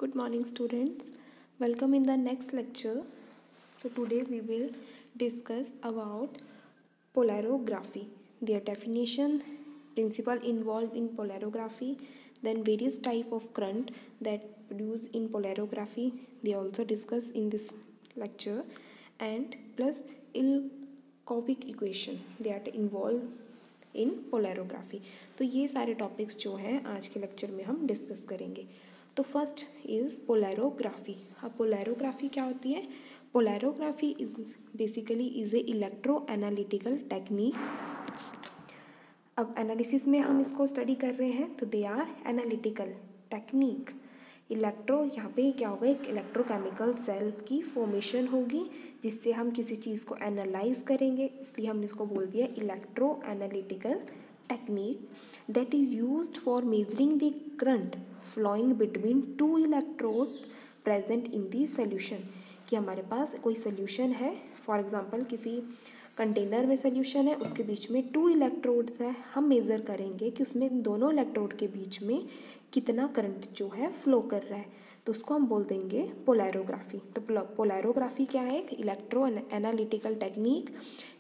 Good morning, students. Welcome in the next lecture. So today we will discuss about polarography, their definition, principle involved in polarography, then various type of current that produce in polarography. They also discuss in this lecture, and plus Ilkovic equation that involve in polarography. तो ये सारे topics जो हैं आज के lecture में हम discuss करेंगे। तो फर्स्ट इज़ पोलैरोग्राफी। अब पोलैरोग्राफी क्या होती है? Polarography is basically is a electro analytical technique. अब एनालिसिस में हम इसको स्टडी कर रहे हैं तो they are analytical technique. Electro यहाँ पे क्या होगा, एक इलेक्ट्रोकेमिकल सेल की फॉर्मेशन होगी जिससे हम किसी चीज़ को एनालाइज करेंगे, इसलिए हमने इसको बोल दिया electro analytical technique that is used for measuring the current flowing between two electrodes present in the solution. कि हमारे पास कोई सोल्यूशन है, फॉर एग्जांपल किसी कंटेनर में सोल्यूशन है, उसके बीच में टू इलेक्ट्रोड्स है, हम मेज़र करेंगे कि उसमें दोनों इलेक्ट्रोड के बीच में कितना करंट जो है फ्लो कर रहा है, तो उसको हम बोल देंगे पोलैरोग्राफी। तो पोलैरोग्राफी क्या है? एक इलेक्ट्रो एनालिटिकल टेक्निक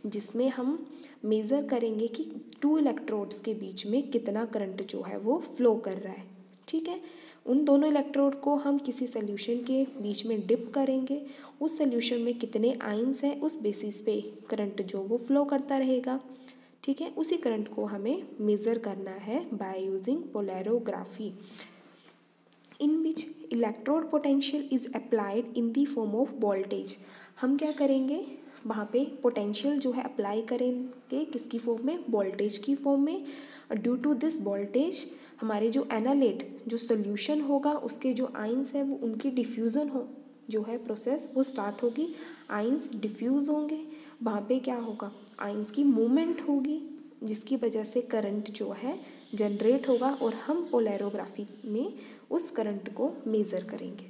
जिसमें हम मेज़र करेंगे कि टू इलेक्ट्रोड्स के बीच में कितना करंट जो है वो फ्लो कर रहा है। ठीक है, उन दोनों इलेक्ट्रोड को हम किसी सोल्यूशन के बीच में डिप करेंगे, उस सोल्यूशन में कितने आयंस हैं उस बेसिस पे करंट जो वो फ्लो करता रहेगा। ठीक है, उसी करंट को हमें मेज़र करना है by using polarography, in which electrode potential is applied in the form of voltage. हम क्या करेंगे, वहाँ पे पोटेंशियल जो है अप्लाई करेंगे किसकी फॉर्म में? वोल्टेज की फॉर्म में। ड्यू टू दिस वोल्टेज हमारे जो एनालेट जो सोल्यूशन होगा उसके जो आयंस है वो उनकी डिफ्यूज़न हो जो है प्रोसेस वो स्टार्ट होगी, आयंस डिफ्यूज़ होंगे, वहाँ पे क्या होगा, आयंस की मूवमेंट होगी जिसकी वजह से करंट जो है जनरेट होगा और हम पोलैरोग्राफी में उस करंट को मेज़र करेंगे।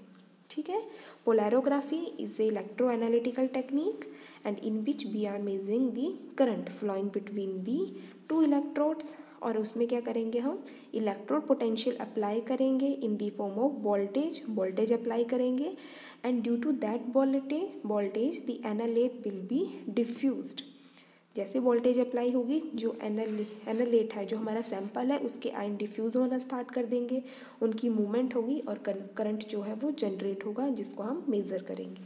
ठीक है, polarography is a electro analytical technique and in which we are measuring the current flowing between the two electrodes, और उसमें क्या करेंगे, हम इलेक्ट्रोड पोटेंशियल अप्लाई करेंगे in the form of voltage apply करेंगे, and due to that voltage the analyte will be diffused. जैसे voltage apply होगी, जो एनालेट है जो हमारा सैंपल है उसके आयन डिफ्यूज़ होना स्टार्ट कर देंगे, उनकी मूवमेंट होगी और करंट जो है वो जनरेट होगा जिसको हम मेज़र करेंगे।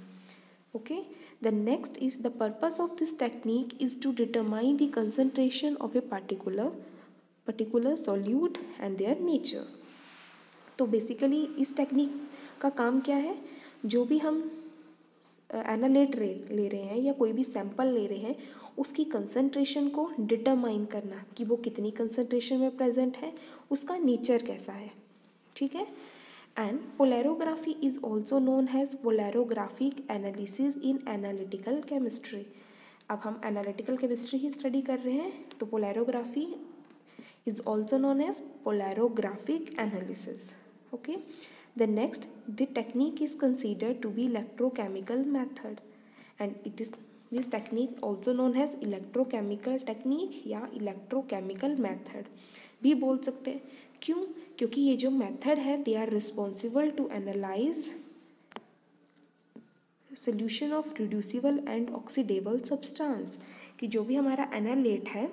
Okay, the next is the purpose of this technique is to determine the concentration of a particular solute and their nature. तो बेसिकली इस टेक्निक का काम क्या है, जो भी हम एनालेट ले रहे हैं या कोई भी सैंपल ले रहे हैं उसकी कंसंट्रेशन को डिटरमाइन करना कि वो कितनी कंसंट्रेशन में प्रेजेंट है, उसका नेचर कैसा है। ठीक है, and polarography is also known as polarographic analysis in analytical chemistry. अब हम एनालिटिकल केमिस्ट्री ही स्टडी कर रहे हैं, तो polarography is also known as polarographic analysis. Okay, the next, the technique is considered to be electrochemical method, and it is this technique also known as electrochemical technique या electrochemical method भी बोल सकते हैं। क्यों? क्योंकि ये जो मेथड है they are responsible to analyze solution of reducible and oxidable substance। कि जो भी हमारा एनालेट है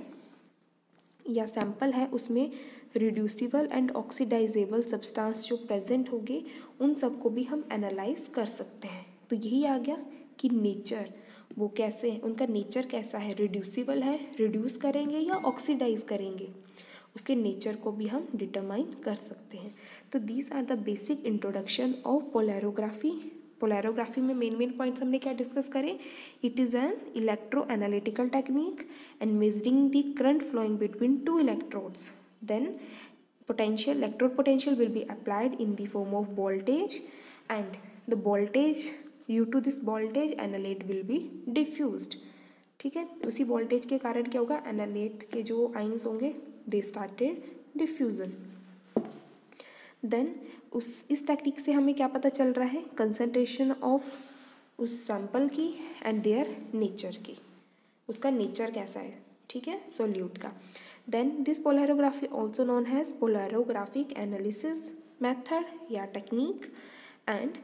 या सैंपल है उसमें रिड्यूसिबल एंड ऑक्सीडाइजेबल सब्सटेंस जो प्रेजेंट होंगे उन सबको भी हम एनालाइज कर सकते हैं। तो यही आ गया कि नेचर वो कैसे है, उनका नेचर कैसा है, रिड्यूसिबल है, रिड्यूस करेंगे या ऑक्सीडाइज करेंगे, उसके नेचर को भी हम डिटरमाइन कर सकते हैं। तो these are the basic introduction of polarography. Polarography में मेन पॉइंट्स हमने क्या डिस्कस करें, it is an electro analytical technique and measuring the current flowing between two electrodes, then potential electrode potential will be applied in the form of voltage, and the voltage due to this voltage एनालेट will be diffused। ठीक है, उसी voltage के कारण क्या होगा, एनालेट के जो ions होंगे दे स्टार्टेड डिफ्यूजन। देन इस टेक्निक से हमें क्या पता चल रहा है, कंसंट्रेशन ऑफ उस सैंपल की एंड देयर नेचर की, उसका नेचर कैसा है। ठीक है, सोल्यूट का। Then this polarography also known has polarographic analysis method या technique, and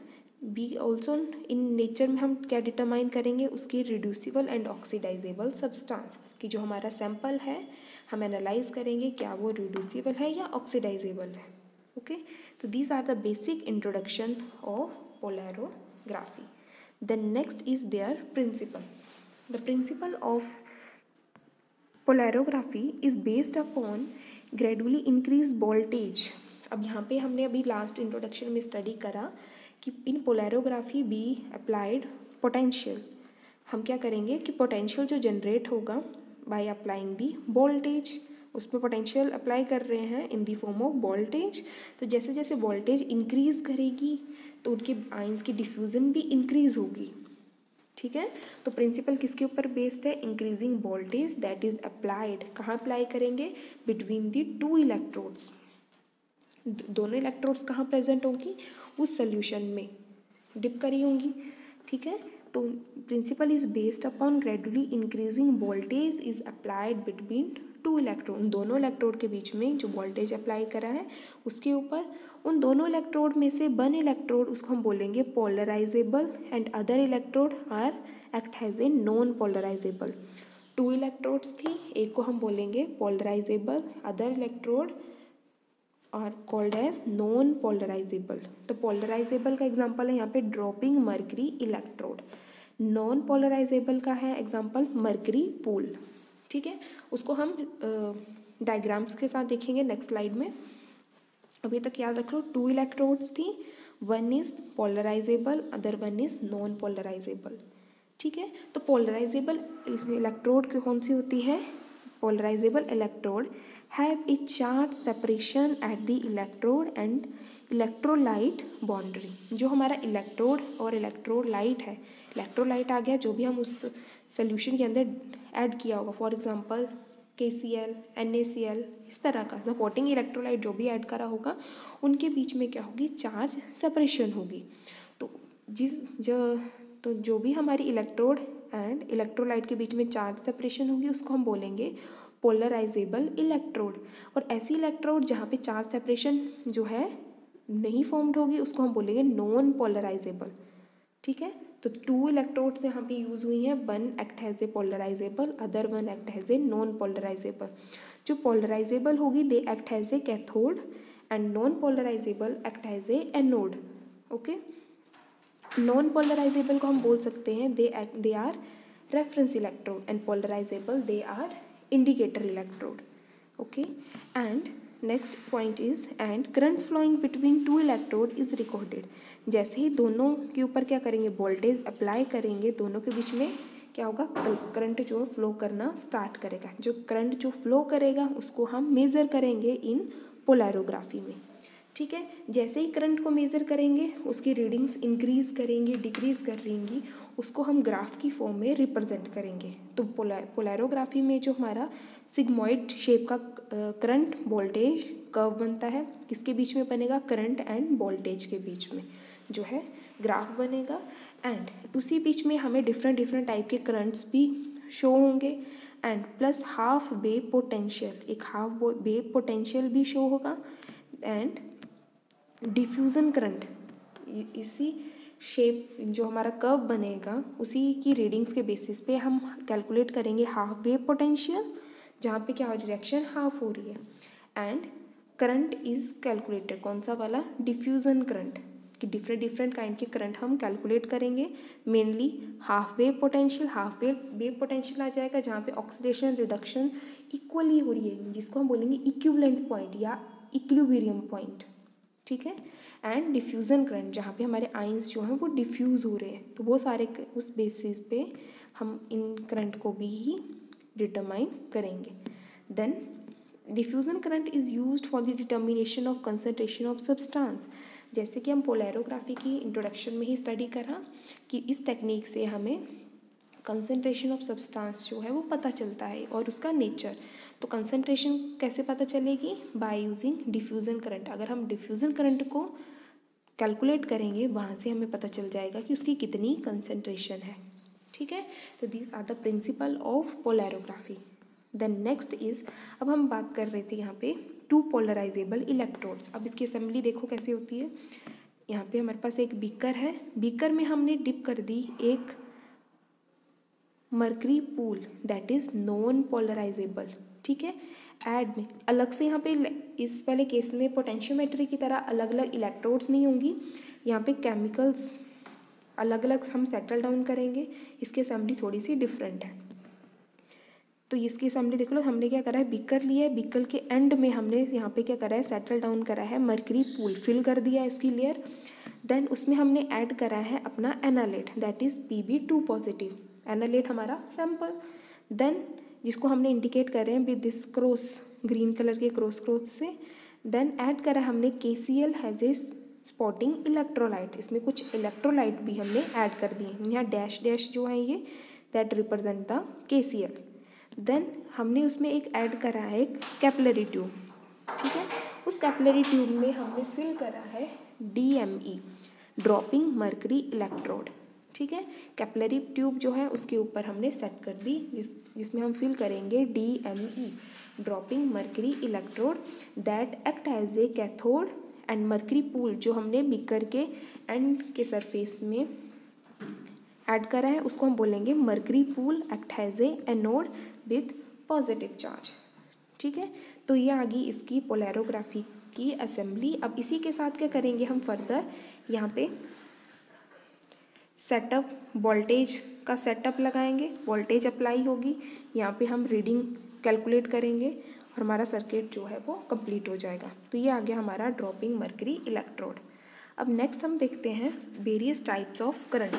be also in nature में हम क्या डिटरमाइन करेंगे, उसकी रिड्यूसिबल एंड ऑक्सीडाइजेबल सब्सटेंस, कि जो हमारा सैंपल है हम एनालाइज करेंगे क्या वो रिड्यूसिबल है या ऑक्सीडाइजेबल है. ओके, तो these are the basic introduction of polarography. Then next is their principle. The principle of polarography is based upon gradually increase voltage. अब यहाँ पे हमने अभी लास्ट इंट्रोडक्शन में स्टडी करा कि इन पोलैरोग्राफी बी अप्लाइड पोटेंशियल. हम क्या करेंगे कि पोटेंशियल जो जनरेट होगा बाय अप्लाइंग दी वोल्टेज, उसमें पोटेंशियल अप्लाई कर रहे हैं इन दी फॉर्म ऑफ वोल्टेज. तो जैसे जैसे वोल्टेज इंक्रीज करेगी तो उनके आयंस की डिफ्यूज़न भी इंक्रीज होगी. ठीक है, तो प्रिंसिपल किसके ऊपर बेस्ड है, increasing voltage that is applied. कहाँ अप्लाई करेंगे, बिटवीन दी टू इलेक्ट्रोड्स. दोनों इलेक्ट्रोड्स कहाँ प्रेजेंट होंगी, उस सोल्यूशन में डिप करी होंगी. ठीक है, तो principle is based upon gradually increasing voltage is applied between two electrode. दोनों इलेक्ट्रोड के बीच में जो वोल्टेज अप्लाई करा है उसके ऊपर उन दोनों इलेक्ट्रोड में से वन इलेक्ट्रोड उसको हम बोलेंगे polarizable and other electrode are act as a non polarizable. Two electrodes थी, एक को हम बोलेंगे polarizable, other electrode are called as non polarizable. तो पोलराइजेबल का एग्जांपल है यहाँ पे dropping mercury electrode. Non polarizable का है एग्जांपल मर्करी पूल. ठीक है, उसको हम डायग्राम्स के साथ देखेंगे नेक्स्ट स्लाइड में. अभी तक याद रख लो, टू इलेक्ट्रोड्स थी, one is polarisable, other one is non polarisable. ठीक है, तो पोलराइजेबल इलेक्ट्रोड कौन सी होती है, polarisable electrode have a charge separation at the electrode and electrolyte boundary. जो हमारा इलेक्ट्रोड और इलेक्ट्रोलाइट है, इलेक्ट्रोलाइट आ गया जो भी हम उस सोल्यूशन के अंदर ऐड किया होगा, फॉर एग्जांपल KCl, NaCl, इस तरह का सपोर्टिंग इलेक्ट्रोलाइट जो भी ऐड करा होगा उनके बीच में क्या होगी, चार्ज सेपरेशन होगी. तो जो भी हमारी इलेक्ट्रोड एंड इलेक्ट्रोलाइट के बीच में चार्ज सेपरेशन होगी उसको हम बोलेंगे पोलराइजेबल इलेक्ट्रोड. और ऐसी इलेक्ट्रोड जहाँ पे चार्ज सेपरेशन जो है नहीं फॉर्म्ड होगी उसको हम बोलेंगे नॉन पोलराइजेबल. ठीक है, तो टू इलेक्ट्रोड्स यहाँ पे यूज़ हुई हैं, one act has a polarizable, other one act has a non polarizable. जो पोलराइजेबल होगी they act has a cathode and non polarizable act has a anode. Okay, non polarizable को हम बोल सकते हैं they are reference electrode and polarizable they are indicator electrode. Okay, and next point is and current flowing between two electrode is recorded. जैसे ही दोनों के ऊपर क्या करेंगे, वोल्टेज अप्लाई करेंगे, दोनों के बीच में क्या होगा, करंट जो है फ्लो करना स्टार्ट करेगा. जो करंट जो फ्लो करेगा उसको हम मेज़र करेंगे इन पोलैरोग्राफी में. ठीक है, जैसे ही करंट को मेज़र करेंगे उसकी रीडिंग्स इंक्रीज करेंगी, डिक्रीज करेंगी, उसको हम ग्राफ की फॉर्म में रिप्रेजेंट करेंगे. तो पोलैरोग्राफी में जो हमारा सिग्मॉइड शेप का करंट वोल्टेज कर्व बनता है, किसके बीच में बनेगा, करंट एंड वोल्टेज के बीच में जो है ग्राफ बनेगा. एंड उसी बीच में हमें डिफरेंट टाइप के करंट्स भी शो होंगे and plus half wave potential, एक हाफ वेव पोटेंशियल भी शो होगा. एंड डिफ्यूज़न करंट, इसी शेप जो हमारा कर्व बनेगा उसी की रीडिंग्स के बेसिस पे हम कैलकुलेट करेंगे हाफ वेव पोटेंशियल, जहाँ पे क्या हो रही है, रिएक्शन हाफ हो रही है. एंड करंट इज़ कैलकुलेटेड, कौन सा वाला, डिफ्यूज़न करंट, कि डिफरेंट काइंड के करंट हम कैलकुलेट करेंगे. मेनली हाफ वेव पोटेंशियल आ जाएगा जहाँ पे ऑक्सीडेशन रिडक्शन इक्वली हो रही है, जिसको हम बोलेंगे इक्विवेलेंट पॉइंट या इक्विलिब्रियम पॉइंट. ठीक है, एंड डिफ्यूज़न करंट जहाँ पे हमारे आयंस जो हैं वो डिफ्यूज़ हो रहे हैं, तो वो सारे उस बेसिस पे हम इन करंट को भी डिटरमाइन करेंगे. Then diffusion current is used for the determination of concentration of substance. जैसे कि हम पोलैरोग्राफी की इंट्रोडक्शन में ही स्टडी करा कि इस टेक्निक से हमें कंसंट्रेशन ऑफ सब्सटेंस जो है वो पता चलता है और उसका नेचर. तो कंसंट्रेशन कैसे पता चलेगी, बाय यूजिंग डिफ्यूज़न करंट. अगर हम डिफ्यूज़न करंट को कैलकुलेट करेंगे वहाँ से हमें पता चल जाएगा कि उसकी कितनी कंसंट्रेशन है. ठीक है, तो these are the principle of polarography. Then next is, अब हम बात कर रहे थे यहाँ पे टू पोलराइजेबल इलेक्ट्रोड्स. अब इसकी असेंबली देखो कैसे होती है. यहाँ पे हमारे पास एक बीकर है, बीकर में हमने डिप कर दी एक mercury pool that is non polarisable, ठीक है। ऐड में अलग से यहाँ पे इस वाले केस में पोटेंशियोमेट्री की तरह अलग अलग इलेक्ट्रोड्स नहीं होंगी, यहाँ पे केमिकल्स अलग अलग हम सेटल डाउन करेंगे। इसकी असेंबली थोड़ी सी डिफरेंट है। तो इसकी असेंबली देख लो, हमने क्या करा है, बीकर लिया है, बीकर के एंड में हमने यहाँ पे क्या करा है, सेटल डाउन करा है मर्करी पूल, फिल कर दिया है उसकी लेयर। देन उसमें हमने ऐड करा है अपना एनालेट दैट इज़ Pb2 पॉजिटिव, एनालेट हमारा सैंपल। देन जिसको हमने इंडिकेट कर रहे हैं with this cross, green colour के क्रॉस से। देन ऐड करा हमने KCl has a spotting electrolyte, इसमें कुछ इलेक्ट्रोलाइट भी हमने ऐड कर दिए। यहाँ डैश डैश जो है ये दैट रिप्रेजेंट द KCl। देन हमने उसमें एक ऐड करा है एक कैपिलरी ट्यूब, ठीक है। उस कैपिलरी ट्यूब में हमने फिल करा है DME, ड्रॉपिंग मर्करी इलेक्ट्रोड, ठीक है। कैपिलरी ट्यूब जो है उसके ऊपर हमने सेट कर दी, जिसमें हम फिल करेंगे DME, dropping mercury electrode that act as a cathode. And mercury pool जो हमने बीकर के एंड के सरफेस में ऐड करा है उसको हम बोलेंगे mercury pool act has a anode with positive charge, ठीक है। तो ये आ गई इसकी पोलैरोग्राफी की असेंबली। अब इसी के साथ क्या करेंगे हम फर्दर, यहाँ पे सेटअप वोल्टेज का सेटअप लगाएंगे, वोल्टेज अप्लाई होगी, यहाँ पे हम रीडिंग कैलकुलेट करेंगे और हमारा सर्किट जो है वो कंप्लीट हो जाएगा। तो ये आ गया हमारा ड्रॉपिंग मर्करी इलेक्ट्रोड। अब नेक्स्ट हम देखते हैं वेरियस टाइप्स ऑफ करंट।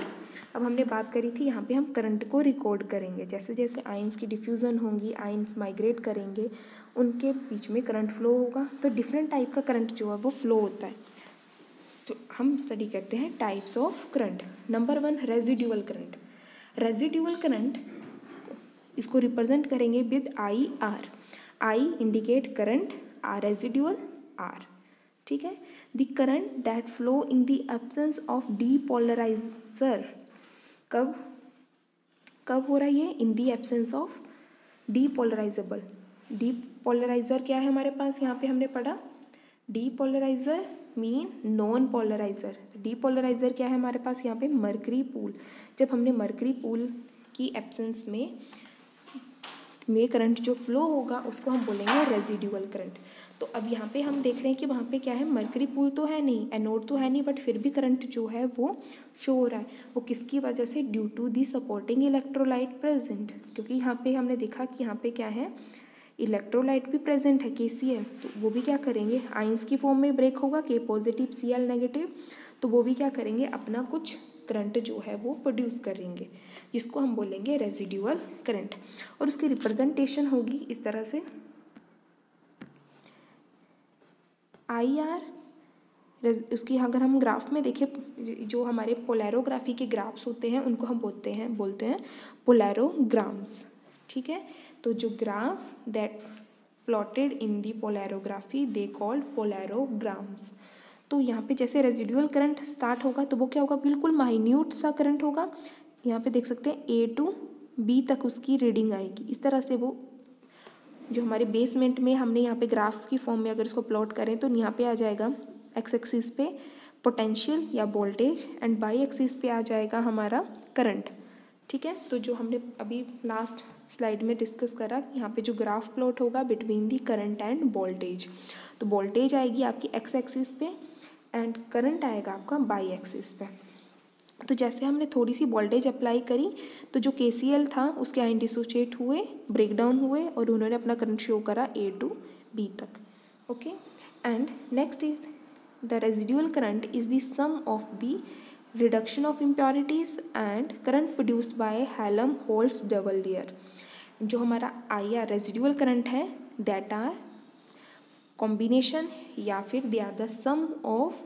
अब हमने बात करी थी यहाँ पे हम करंट को रिकॉर्ड करेंगे, जैसे जैसे आयंस की डिफ्यूज़न होंगी, आयंस माइग्रेट करेंगे, उनके बीच में करंट फ्लो होगा, तो डिफरेंट टाइप का करंट जो है वो फ्लो होता है। तो हम स्टडी करते हैं types of current. Number 1 residual current. Residual current इसको रिप्रेजेंट करेंगे with IR, I indicate current, R residual, R, ठीक है। The current that flow in the absence of depolarizer, कब हो रहा है ये, in the absence of depolarizable. Depolarizer क्या है हमारे पास, यहाँ पे हमने पढ़ा depolarizer mean non polarizer. Depolarizer क्या है हमारे पास यहाँ पे, मर्करी पूल। जब हमने मर्करी पूल की एब्सेंस में करंट जो फ्लो होगा उसको हम बोलेंगे रेजिड्यूअल करंट। तो अब यहाँ पे हम देख रहे हैं कि वहाँ पे क्या है, मर्करी पूल तो है नहीं, एनोड तो है नहीं, बट फिर भी करंट जो है वो शो हो रहा है। वो किसकी वजह से, due to the supporting electrolyte present, क्योंकि यहाँ पे हमने देखा कि यहाँ पे क्या है, इलेक्ट्रोलाइट भी प्रेजेंट है KCl, तो वो भी क्या करेंगे, आइंस की फॉर्म में ब्रेक होगा, K पॉजिटिव Cl नेगेटिव, तो वो भी क्या करेंगे, अपना कुछ करंट जो है वो प्रोड्यूस करेंगे, जिसको हम बोलेंगे रेजिड्यूअल करंट। और उसकी रिप्रेजेंटेशन होगी इस तरह से, IR। उसकी अगर हम ग्राफ में देखें, जो हमारे पोलैरोग्राफी के ग्राफ्स होते हैं उनको हम बोलते हैं पोलैरोग्राम्स, ठीक है। तो जो graphs that plotted in the polarography they called polarograms. तो यहाँ पे जैसे रेजिड्यूअल करंट स्टार्ट होगा तो वो क्या होगा, बिल्कुल माइन्यूट सा करंट होगा। यहाँ पे देख सकते हैं A to B तक उसकी रीडिंग आएगी। इस तरह से वो जो हमारे बेसमेंट में हमने यहाँ पे ग्राफ की फॉर्म में अगर इसको प्लॉट करें तो यहाँ पे आ जाएगा एक्स एक्सिस पे पोटेंशियल या वोल्टेज एंड बाई एक्सिस पे आ जाएगा हमारा करंट, ठीक है। तो जो हमने अभी लास्ट स्लाइड में डिस्कस करा, यहाँ पे जो ग्राफ प्लॉट होगा between the current end voltage, तो वोल्टेज आएगी आपकी एक्स एक्सिस पे एंड करंट आएगा आपका बाई एक्सिस पे। तो जैसे हमने थोड़ी सी वोल्टेज अप्लाई करी तो जो KCl था उसके आयन डिसोसिएट हुए, ब्रेक डाउन हुए और उन्होंने अपना करंट शो करा A to B तक, okay. And next is the residual current is the sum of the reduction of impurities and current produced by Helmholtz double layer. जो हमारा IR residual current है that are combination या फिर they are the sum of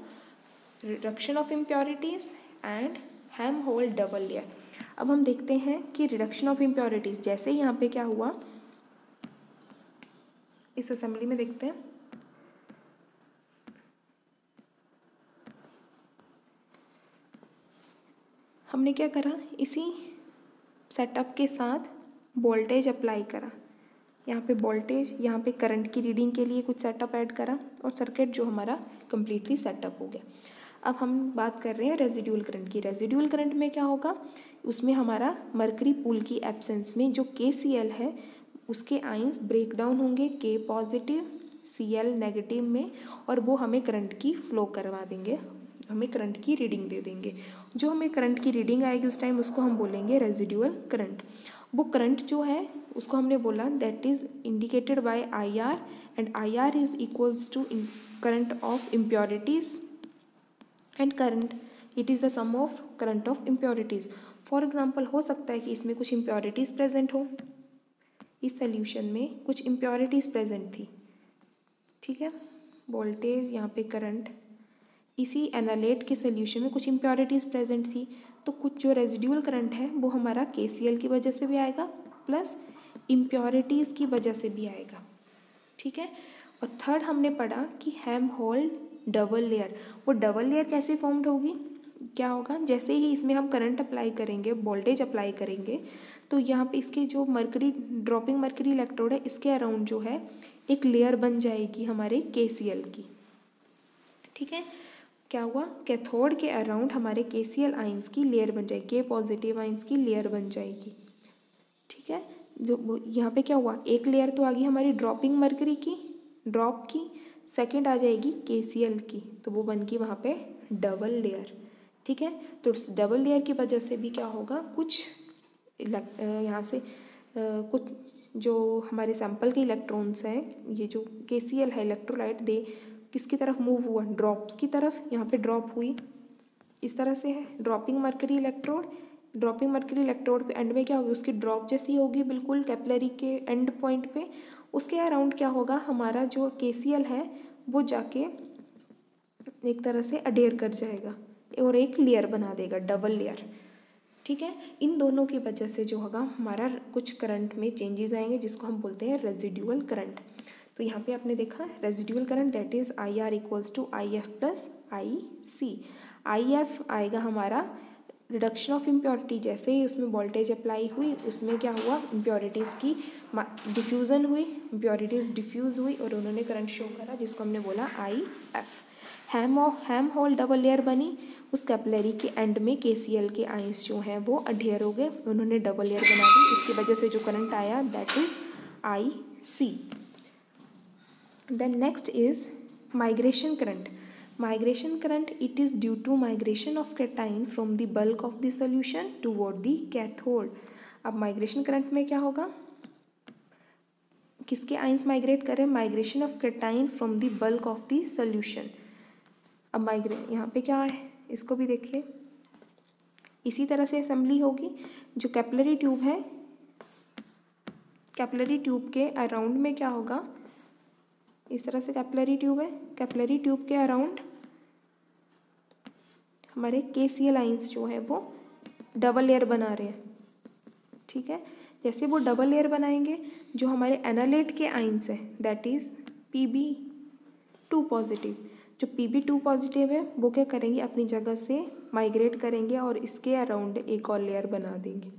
reduction of impurities and Helmholtz double layer. अब हम देखते हैं कि रिडक्शन ऑफ इम्प्योरिटीज, जैसे यहाँ पे क्या हुआ, इस असेंबली में देखते हैं, हमने क्या करा, इसी सेटअप के साथ वोल्टेज अप्लाई करा, यहाँ पे वोल्टेज, यहाँ पे करंट की रीडिंग के लिए कुछ सेटअप ऐड करा और सर्किट जो हमारा कम्प्लीटली सेटअप हो गया। अब हम बात कर रहे हैं रेजिड्यूल करंट की। रेजिड्यूल करंट में क्या होगा, उसमें हमारा मरकरी पूल की एब्सेंस में जो KCl है उसके आयंस ब्रेक डाउन होंगे K पॉजिटिव Cl नेगेटिव में, और वो हमें करंट की फ्लो करवा देंगे, हमें करंट की रीडिंग दे देंगे। जो हमें करंट की रीडिंग आएगी उस टाइम उसको हम बोलेंगे रेजिड्यूअल करंट। वो करंट जो है उसको हमने बोला that is indicated by IR, and IR is equals to current of impurities and current, it is the sum of current of impurities. For example हो सकता है कि इसमें कुछ इम्प्योरिटीज़ प्रेजेंट हो, इस सोल्यूशन में कुछ इम्प्योरिटीज़ प्रेजेंट थी, ठीक है, वोल्टेज यहाँ पे करंट, इसी एनालेट के सोल्यूशन में कुछ इम्प्योरिटीज़ प्रेजेंट थी, तो कुछ जो रेजिड्यूअल करंट है वो हमारा KCl की वजह से भी आएगा प्लस इम्प्योरिटीज़ की वजह से भी आएगा, ठीक है। और थर्ड हमने पढ़ा कि हेल्महोल्ट्ज़ डबल लेयर, वो डबल लेयर कैसे फॉर्म्ड होगी, क्या होगा, जैसे ही इसमें हम करंट अप्लाई करेंगे, वोल्टेज अप्लाई करेंगे, तो यहाँ पे इसके जो मरकरी ड्रॉपिंग मरकरी इलेक्ट्रोड है इसके अराउंड जो है एक लेयर बन जाएगी हमारे KCl की, ठीक है। क्या हुआ, कैथोड के अराउंड हमारे KCl आइंस की लेयर बन जाएगी, K पॉजिटिव आइंस की लेयर बन जाएगी, ठीक है। जो यहाँ पे क्या हुआ, एक लेयर तो आ गई हमारी ड्रॉपिंग मरकरी की, ड्रॉप की, सेकंड आ जाएगी KCl की, तो वो बन गई वहाँ पे डबल लेयर, ठीक है। तो उस डबल लेयर की वजह से भी क्या होगा, कुछ यहाँ से कुछ जो हमारे सैंपल के इलेक्ट्रॉन्स हैं, ये जो KCl है इलेक्ट्रोलाइट, दे किसकी तरफ मूव हुआ, ड्रॉप्स की तरफ, यहाँ पे ड्रॉप हुई, इस तरह से है dropping mercury electrode, dropping mercury electrode पे एंड में क्या होगी, उसकी ड्रॉप जैसी होगी बिल्कुल कैपिलरी के एंड पॉइंट पे, उसके अराउंड क्या होगा, हमारा जो KCl है वो जाके एक तरह से अडेयर कर जाएगा और एक लेयर बना देगा, डबल लेयर, ठीक है। इन दोनों की वजह से जो होगा हमारा कुछ करंट में चेंजेस आएंगे जिसको हम बोलते हैं रेजिड्यूअल करंट। तो यहाँ पे आपने देखा residual current that is IR equals to IF plus IC। IF आएगा हमारा रिडक्शन ऑफ इम्प्योरिटी, जैसे ही उसमें वोल्टेज अप्लाई हुई उसमें क्या हुआ, इम्प्योरिटीज़ की डिफ्यूज़न हुई, इम्प्योरिटीज़ डिफ्यूज़ हुई और उन्होंने करंट शो करा जिसको हमने बोला IF। हेल्महोल्ट्ज़ डबल लेयर बनी, उस कैपिलरी के एंड में KCl के आइंस जो हैं वो अडेयर हो गए, उन्होंने डबल लेयर बना दी, उसकी वजह से जो करंट आया that is IC। Then next is migration current. Migration current, it is due to migration of cation from the bulk of the solution toward the cathode. अब migration current में क्या होगा, किसके आइंस माइग्रेट करें, migration of cation from the bulk of the solution. अब migrate यहाँ पे क्या है, इसको भी देखिए, इसी तरह से असेंबली होगी, जो कैपिलरी ट्यूब है, कैपिलरी ट्यूब के अराउंड में क्या होगा, इस तरह से कैपिलरी ट्यूब है, कैपिलरी ट्यूब के अराउंड हमारे KCl आइंस जो है वो डबल लेयर बना रहे हैं, ठीक है। जैसे वो डबल लेयर बनाएंगे, जो हमारे एनालेट के आइंस है दैट इज़ Pb2 पॉजिटिव, जो Pb2 पॉजिटिव है वो क्या करेंगे, अपनी जगह से माइग्रेट करेंगे और इसके अराउंड एक और लेयर बना देंगे,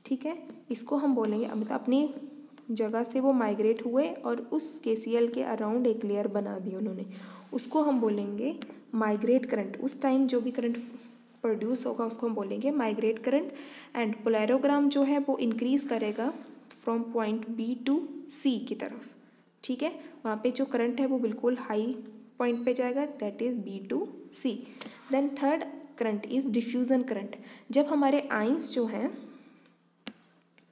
ठीक है। इसको हम बोलेंगे, मतलब अपनी जगह से वो माइग्रेट हुए और उस KCl के अराउंड एक लेयर बना दी उन्होंने, उसको हम बोलेंगे माइग्रेट करंट। उस टाइम जो भी करंट प्रोड्यूस होगा उसको हम बोलेंगे माइग्रेट करंट। एंड पोलैरोग्राम जो है वो इंक्रीज़ करेगा from point B to C की तरफ, ठीक है। वहाँ पे जो करंट है वो बिल्कुल हाई पॉइंट पे जाएगा that is B to C। Then third current is diffusion current. जब हमारे आइंस जो हैं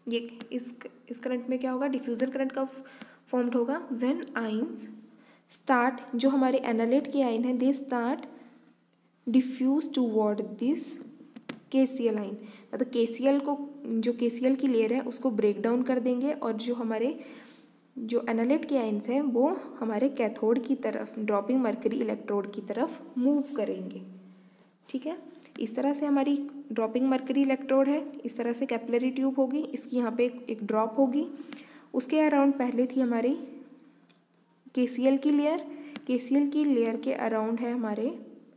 ये इस करंट में क्या होगा, डिफ्यूज़न करंट कब फॉर्म्ड होगा, व्हेन आइंस स्टार्ट, जो हमारे एनालेट के आइन हैं they start diffuse toward this KCl ion, मतलब KCl को, जो KCl की लेयर है उसको ब्रेक डाउन कर देंगे और जो हमारे जो एनालेट के आइंस हैं वो हमारे कैथोड की तरफ, ड्रॉपिंग मरकरी इलेक्ट्रोड की तरफ मूव करेंगे, ठीक है। इस तरह से हमारी ड्रॉपिंग मरकरी इलेक्ट्रोड है, इस तरह से कैपिलरी ट्यूब होगी, इसकी यहाँ पे एक ड्रॉप होगी, उसके अराउंड पहले थी हमारी KCl की लेयर, KCl की लेयर के अराउंड है हमारे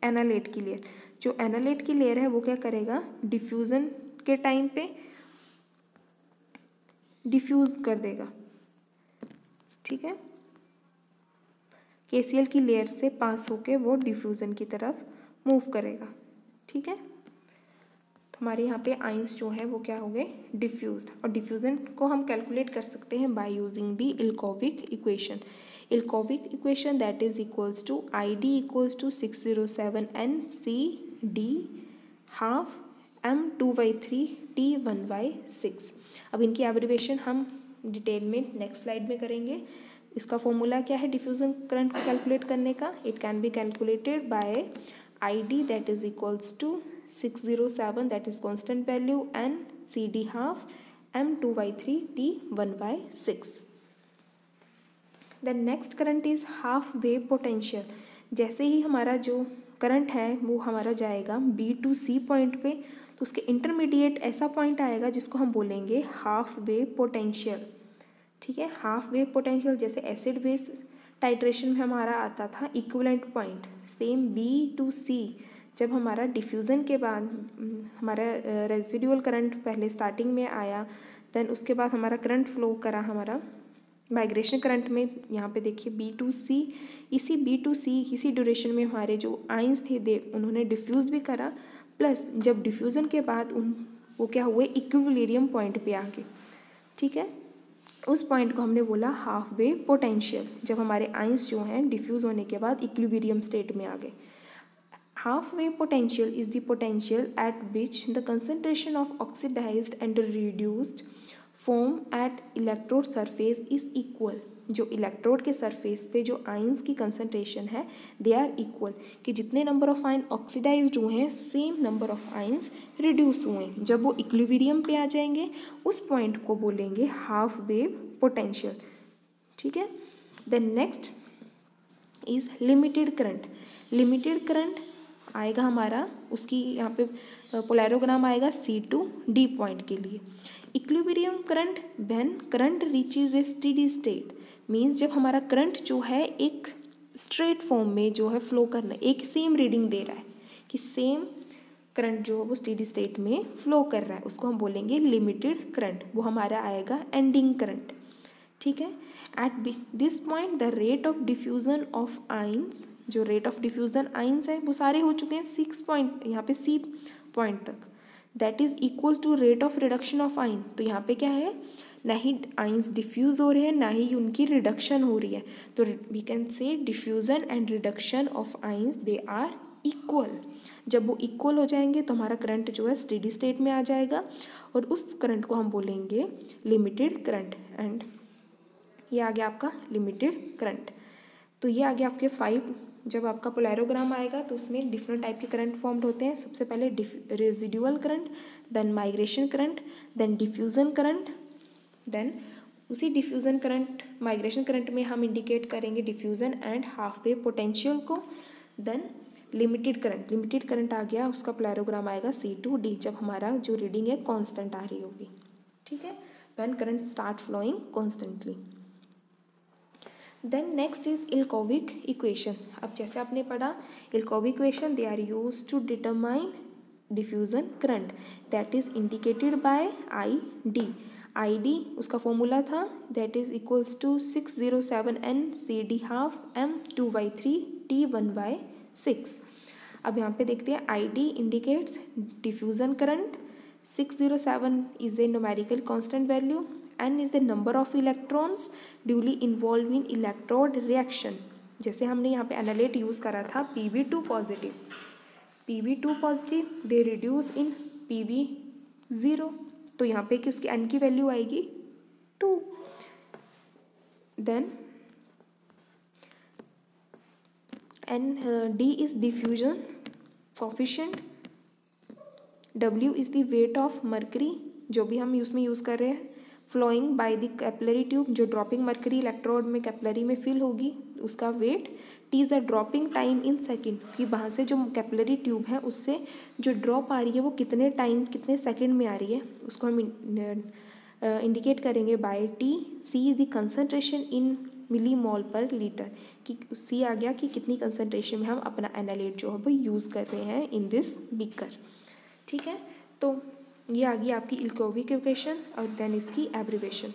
एनालेट की लेयर। जो एनालेट की लेयर है वो क्या करेगा, डिफ्यूज़न के टाइम पे डिफ्यूज़ कर देगा, ठीक है। KCl की लेयर से पास होके वो डिफ्यूज़न की तरफ मूव करेगा, ठीक है। तो हमारे यहाँ पे आइंस जो है वो क्या हो गए, डिफ्यूज्ड। और डिफ्यूज़न को हम कैलकुलेट कर सकते हैं by using the Ilkovic equation. Ilkovic equation that is equals to ID equals to 607 NCD half M2/3T1/6। अब इनकी एब्रिवेशन हम डिटेल में नेक्स्ट स्लाइड में करेंगे। इसका फॉर्मूला क्या है डिफ्यूज़न करंट को कैलकुलेट करने का, it can be calculated by ID that is equals to 607 that is constant value and CD half M2/3T1/6। The next current is half wave potential. जैसे ही हमारा जो करंट है वो हमारा जाएगा B to C पॉइंट पे, तो उसके इंटरमीडिएट ऐसा पॉइंट आएगा जिसको हम बोलेंगे हाफ वेव पोटेंशियल, ठीक है। हाफ वेव पोटेंशियल जैसे एसिड बेस टाइट्रेशन में हमारा आता था equivalent point, same B to C जब हमारा डिफ्यूज़न के बाद हमारा रेजिडुअल करंट पहले स्टार्टिंग में आया, देन उसके बाद हमारा करंट फ्लो करा हमारा माइग्रेशन करंट में। यहाँ पे देखिए B to C, इसी B to C इसी ड्यूरेशन में हमारे जो आइंस थे दे उन्होंने डिफ्यूज़ भी करा, प्लस जब डिफ्यूज़न के बाद वो क्या हुए इक्विलिब्रियम पॉइंट पे आ गए, ठीक है। उस पॉइंट को हमने बोला हाफ वेव पोटेंशियल, जब हमारे आइंस जो हैं डिफ्यूज़ होने के बाद इक्विलिब्रियम स्टेट में आ गए। Half wave potential is the potential at which the concentration of oxidized and reduced form at electrode surface is equal. जो इलेक्ट्रोड के सरफेस पे जो आइंस की कंसंट्रेशन है दे आर इक्वल, कि जितने नंबर ऑफ आइन ऑक्सीडाइज्ड हुए हैं same number of ions reduce हुए हैं। जब वो इक्विलिब्रियम पे आ जाएंगे उस पॉइंट को बोलेंगे हाफ वेव पोटेंशियल, ठीक है। Then next is limited current. Limited current आएगा हमारा, उसकी यहाँ पे पोलैरोग्राम आएगा C to D पॉइंट के लिए। Equilibrium current when current reaches A steady state, means जब हमारा करंट जो है एक स्ट्रेट फॉर्म में जो है फ्लो करना, एक सेम रीडिंग दे रहा है कि सेम करंट जो है वो स्टेडी स्टेट में फ्लो कर रहा है, उसको हम बोलेंगे लिमिटेड करंट। वो हमारा आएगा एंडिंग करंट, ठीक है। At this point the rate of diffusion of ions, जो रेट ऑफ डिफ्यूजन आइंस है वो सारे हो चुके हैं 6 पॉइंट यहाँ पे C पॉइंट तक, that is equal to rate of reduction of ion. तो यहाँ पे क्या है, ना ही आइंस डिफ्यूज हो रहे हैं ना ही उनकी रिडक्शन हो रही है, तो we can say diffusion and reduction of ions they are equal. जब वो इक्वल हो जाएंगे तो हमारा करंट जो है स्टेडी स्टेट में आ जाएगा और उस करंट को हम बोलेंगे लिमिटेड करंट। एंड ये आ गया आपका लिमिटेड करंट। तो ये आ गया आपके 5। जब आपका पोलैरोग्राम आएगा तो उसमें डिफरेंट टाइप के करंट फॉर्म्ड होते हैं। सबसे पहले residual current, then migration current, then diffusion current, then उसी डिफ्यूज़न करंट माइग्रेशन करंट में हम इंडिकेट करेंगे diffusion and half wave potential को। Then limited current, limited current आ गया, उसका पोलैरोग्राम आएगा C to D जब हमारा जो रीडिंग है कांस्टेंट आ रही होगी, ठीक है, when current start flowing constantly. Then next is Ilkovic equation. अब जैसे आपने पढ़ा Ilkovic equation they are use to determine diffusion current that is indicated by ID उसका फॉर्मूला था that is equals to 607 NCD half M2/3T1/6। अब यहाँ पे देखते हैं ID indicates diffusion current, 607 is a numerical constant value, N is the number of electrons duly involved in electrode reaction। जैसे हमने यहाँ पे एनालेट यूज़ करा था Pb2 positive, Pb2 positive they reduce in Pb0, तो यहाँ पे कि उसकी N की वैल्यू आएगी 2। Then D is diffusion coefficient, W is the weight of mercury जो भी हम उसमें यूज़ कर रहे हैं, flowing by the capillary tube, जो ड्रॉपिंग मर्करी इलेक्ट्रोड में कैपिलरी में फिल होगी उसका weight, T is the dropping time in second, कि वहाँ से जो कैपिलरी ट्यूब है उससे जो ड्रॉप आ रही है वो कितने टाइम कितने सेकेंड में आ रही है उसको हम इंडिकेट करेंगे by T। C is the concentration in millimole per litre, कि C आ गया कि कितनी कंसनट्रेशन में हम अपना एनालेट जो है वो यूज़ कर रहे हैं इन दिस बीकर, ठीक है। तो ये आ गई आपकी इल्कोविक इक्वेशन और देन इसकी एब्रिवेशन।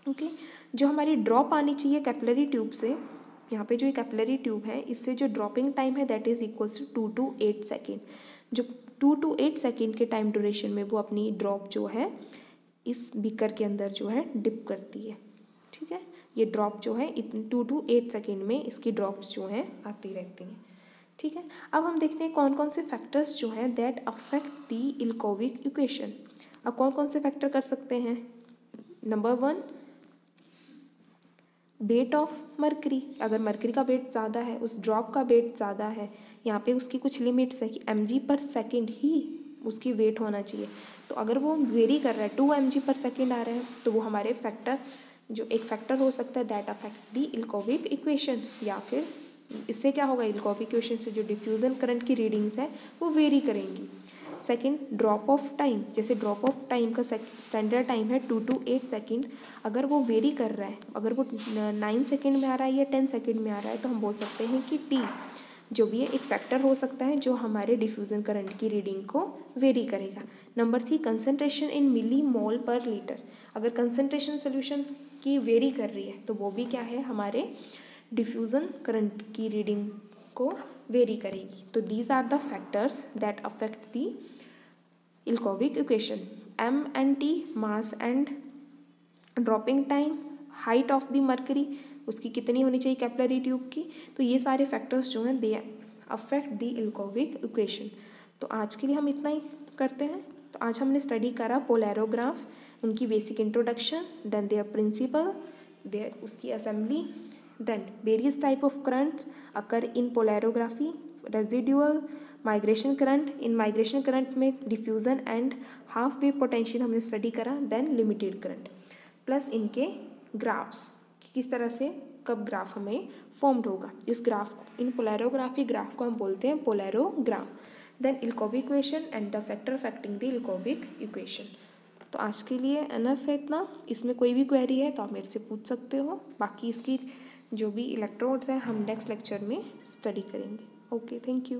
ओके। जो हमारी ड्रॉप आनी चाहिए कैपिलरी ट्यूब से, यहाँ पे जो ये कैपिलरी ट्यूब है इससे जो ड्रॉपिंग टाइम है that is equals to 2 to 8 second. जो 2 to 8 सेकेंड के टाइम ड्यूरेशन में वो अपनी ड्रॉप जो है इस बीकर के अंदर जो है डिप करती है। ठीक है, ये ड्रॉप जो है 2 to 8 सेकेंड में इसकी ड्रॉप्स जो हैं आती रहती हैं। ठीक है, अब हम देखते हैं कौन कौन से फैक्टर्स जो हैं that affect the Ilkovic equation. अब कौन कौन से फैक्टर कर सकते हैं। Number 1, weight of mercury. अगर मरकरी का वेट ज़्यादा है, उस ड्रॉप का वेट ज़्यादा है, यहाँ पे उसकी कुछ लिमिट्स है कि mg/सेकेंड ही उसकी वेट होना चाहिए। तो अगर वो वेरी कर रहा है 2 mg/सेकेंड आ रहा है तो वो हमारे फैक्टर जो एक फैक्टर हो सकता है that affect the Ilkovic equation. या फिर इससे क्या होगा, इल्कोविक इक्वेशन से जो डिफ्यूज़न करंट की रीडिंग्स है वो वेरी करेंगी। Second, drop of time. जैसे ड्रॉप ऑफ टाइम का स्टैंडर्ड टाइम है 2 to 8 सेकेंड, अगर वो वेरी कर रहा है, अगर वो 9 सेकेंड में आ रहा है या 10 सेकेंड में आ रहा है तो हम बोल सकते हैं कि टी जो भी है एक फैक्टर हो सकता है जो हमारे डिफ्यूज़न करंट की रीडिंग को वेरी करेगा। नंबर 3, कंसनट्रेशन इन मिली मोल पर लीटर। अगर कंसनट्रेशन सोल्यूशन की वेरी कर रही है तो वो भी क्या है, हमारे डिफ्यूज़न करंट की रीडिंग को वेरी करेगी। तो these are the factors that affect the Ilkovic equation. M and T, mass and dropping time, height of the mercury, उसकी कितनी होनी चाहिए कैपिलरी ट्यूब की। तो ये सारे फैक्टर्स जो हैं they affect the Ilkovic equation. तो आज के लिए हम इतना ही करते हैं। तो आज हमने स्टडी करा पोलैरोग्राफ, उनकी basic introduction, then their principle, their उसकी assembly, then various type of currents occur in polarography, residual, migration current, in migration current में diffusion and half wave potential हमने स्टडी करा, then limited current, प्लस इनके graphs किस तरह से कब graph हमें फॉर्म्ड होगा। इस ग्राफ को, इन पोलैरोग्राफी ग्राफ को हम बोलते हैं polarograph. Then Ilkovic equation and the factor affecting the Ilkovic equation. तो आज के लिए एनफ है इतना। इसमें कोई भी क्वेरी है तो आप मेरे से पूछ सकते हो। बाकी इसकी जो भी इलेक्ट्रोड्स हैं हम नेक्स्ट लेक्चर में स्टडी करेंगे। Okay, thank you.